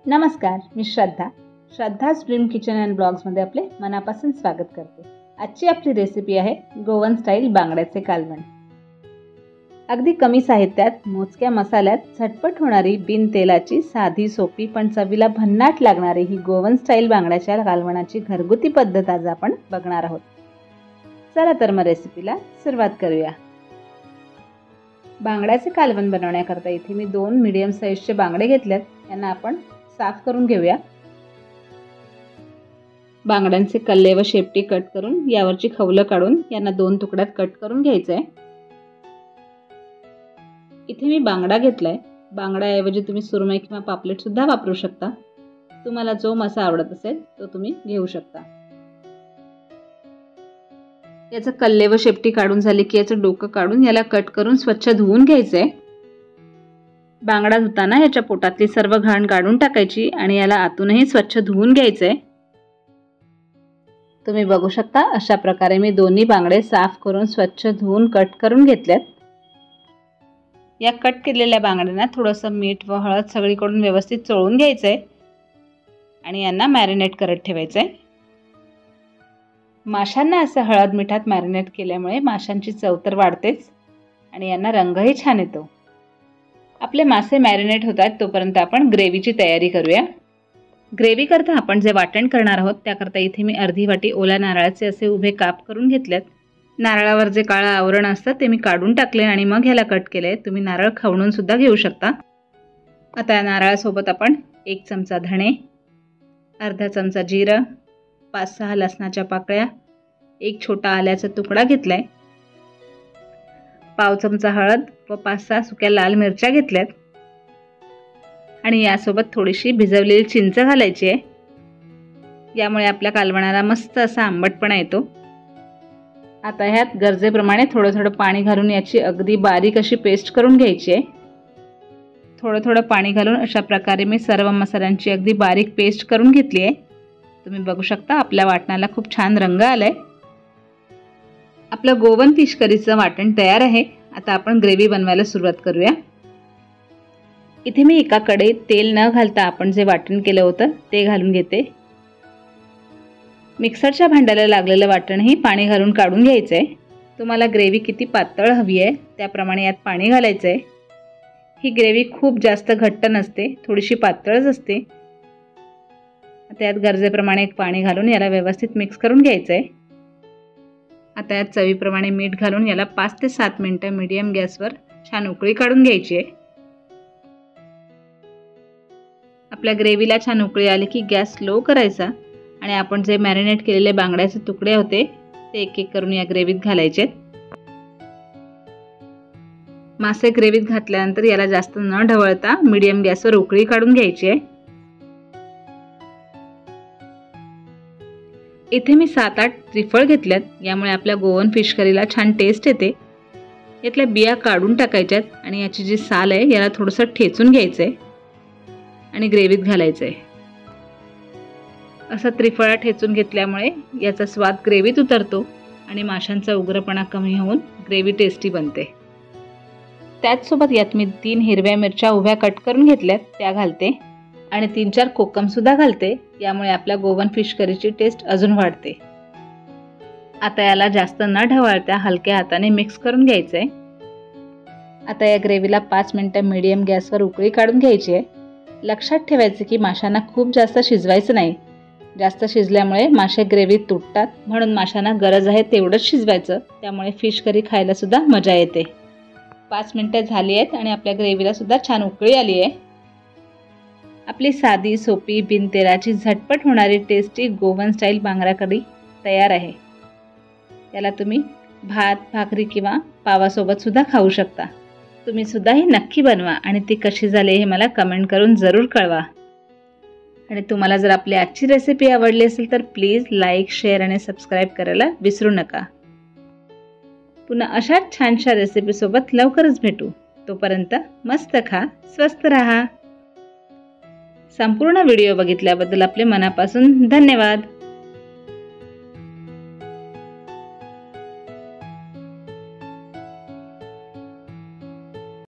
नमस्कार, मी श्रद्धा's dream kitchen and ब्लॉग्समध्ये आपले मनापासून स्वागत करते। आजची आपली रेसिपी आहे गोवन स्टाईल बांगड्याचे कालवण। अगदी कमी साहित्यात मोजक्या मसाल्यात झटपट होणारी बिन तेलाची साधी सोपी पण चवीला भन्नाट लागणारी ही गोवन स्टाईल बांगड्याच्या कालवणाची घरगुती पद्धत आज आपण बघणार आहोत। चला तर मग रेसिपीला सुरुवात करूया। बांगड्याचे कालवण बनवण्याकरता इथे मी 2 मीडियम साइजचे बांगडे घेतलेत। यांना आपण साफ करून घेऊया। बांगड्यांचे कल्ले व शेपटी कट करून यावरची खवलं काढून यांना 2 तुकड्यात कट करून घ्यायचे आहे। इथे मी बांगडा घेतलाय। बांगड्याऐवजी तुम्ही सुरमई किंवा पापलेट सुद्धा वापरू शकता। तुम्हाला जो मासा आवडत असेल तो तुम्ही घेऊ शकता। याचं कल्ले व शेपटी काढून झाली की याचं डोकं काढून याला कट करून स्वच्छ धुवून घ्यायचे। बांगडा धुताना याच्या पोटातली सर्व घाण काढून टाकायची आणि याला आतूनही स्वच्छ धुवून घ्यायचे। तुम्ही बघू शकता अशा प्रकारे मी दोन्ही बांगडे साफ करून स्वच्छ धुवून कट करून घेतलेत। या कट केलेल्या बांगड्यांना थोडंसं मीठ व हळद सगळीकडून व्यवस्थित चोळून घ्यायचे आणि यांना मॅरिनेट करत ठेवायचे। माशांना असं हळद मिठात मॅरिनेट केल्यामुळे माशांची चव तर वाढतेच आणि यांना रंगही छान येतो। आपले मासे मॅरिनेट होतात तोपर्यंत आपण ग्रेव्हीची तयारी करूया। ग्रेव्ही करता आपण जे वाटण करणार आहोत त्याकरता इथे मी अर्धी वाटी ओल्या नारळाचे असे उभे काप करून घेतलेत। नारळावर जे काळं आवरण असतं ते मी काढून टाकले आणि मग ह्याला कट केले। तुम्ही नारळ खवणून सुद्धा घेऊ शकता। आता नारळासोबत आपण 1 चमचा धणे, अर्धा चमचा जिरं, 5-6 लसणाच्या पाकळ्या, 1 छोटा आल्याचा तुकडा घेतलाय, पाव चमचा हळद व 5-6 सुक्या लाल मिरच्या घेतल्यात आणि यासोबत थोडीशी भिजवलेली चिंच घालायची आहे। यामुळे आपल्या कालवणाला मस्त असा आंबटपणा येतो। आता ह्यात गरजेप्रमाणे थोडं पाणी घालून याची अगदी बारीक अशी पेस्ट करून घ्यायची आहे। थोडं पाणी घालून अशा प्रकारे मी सर्व मसाल्यांची अगदी बारीक पेस्ट करून घेतली आहे। तुम्ही बघू शकता आपल्या वाटणाला खूप छान रंग आलाय। आपलं गोवन फिश करीचं वाटण तयार आहे। आता आपण ग्रेव्ही बनवायला सुरुवात करूया। इथे मी एका कढईत तेल न घालता आपण जे वाटण केलं होतं ते घालून घेते। मिक्सरच्या भांड्याला लागलेलं वाटणही पाणी घालून काढून घ्यायचं आहे। तुम्हाला ग्रेव्ही किती पातळ हवी आहे त्याप्रमाणे यात पाणी घालायचं आहे। ही ग्रेव्ही खूप जास्त घट्ट नसते, थोडीशी पातळच असते। आता यात गरजेप्रमाणे पाणी घालून याला व्यवस्थित मिक्स करून घ्यायचं आहे। आता यात चवीप्रमाणे मीठ घालून याला 5 ते 7 मिनिटं मीडियम गॅसवर छान उकळी काढून घ्यायची आहे। आपल्या ग्रेव्हीला छान उकळी आली की गॅस स्लो करायचा आणि आपण जे मॅरिनेट केलेले बांगड्याचे तुकडे होते ते एक करून या ग्रेव्हीत घालायचे। मासे ग्रेव्हीत घातल्यानंतर याला जास्त न ढवळता मीडियम गॅसवर उकळी काढून घ्यायची आहे। इथे मी 7-8 त्रिफळ घेतल्यात। यामुळे आपल्या गोवन फिश करीला छान टेस्ट येते। यातल्या बिया काढून टाकायच्यात आणि याची जी साल आहे याला थोडंसं ठेचून घ्यायचं आहे आणि ग्रेव्हीत घालायचं आहे। असं त्रिफळा ठेचून घेतल्यामुळे याचा स्वाद ग्रेव्हीत उतरतो आणि माशांचा उग्रपणा कमी होऊन ग्रेव्ही टेस्टी बनते। त्याचसोबत यात मी 3 हिरव्या मिरच्या उभ्या कट करून घेतल्यात त्या घालते आणि 3-4 कोकम सुद्धा घालते। यामुळे आपल्या गोवन फिश करीची टेस्ट अजून वाढते। आता याला जास्त न ढवळता हलक्या हाताने मिक्स करून घ्यायचं आहे। आता या ग्रेव्हीला 5 मिनिटं मीडियम गॅसवर उकळी काढून घ्यायची आहे। लक्षात ठेवायचं की माशांना खूप जास्त शिजवायचं नाही। जास्त शिजल्यामुळे मासे ग्रेव्हीत तुटतात, म्हणून माशांना गरज आहे तेवढंच शिजवायचं। त्यामुळे फिश करी खायला सुद्धा मजा येते। 5 मिनिटं झाली आहेत आणि आपल्या ग्रेव्हीला सुद्धा छान उकळी आली आहे। आपली साधी सोपी बिन तेलाची झटपट होणारी टेस्टी गोवन स्टाईल बांगडा कढी तयार आहे। याला तुम्ही भात, भाकरी किंवा पावासोबत सुद्धा खाऊ शकता। तुम्ही सुद्धा ही नक्की बनवा आणि ती कशी झाली हे मला कमेंट करून जरूर कळवा। आणि तुम्हाला जर आपली आजची रेसिपी आवडली असेल तर प्लीज लाईक, शेअर आणि सबस्क्राईब करायला विसरू नका। पुन्हा अशाच छानशा रेसिपीसोबत लवकरच भेटू। तोपर्यंत मस्त खा, स्वस्त राहा। संपूर्ण व्हिडिओ बघितल्याबद्दल आपले मनापासून धन्यवाद।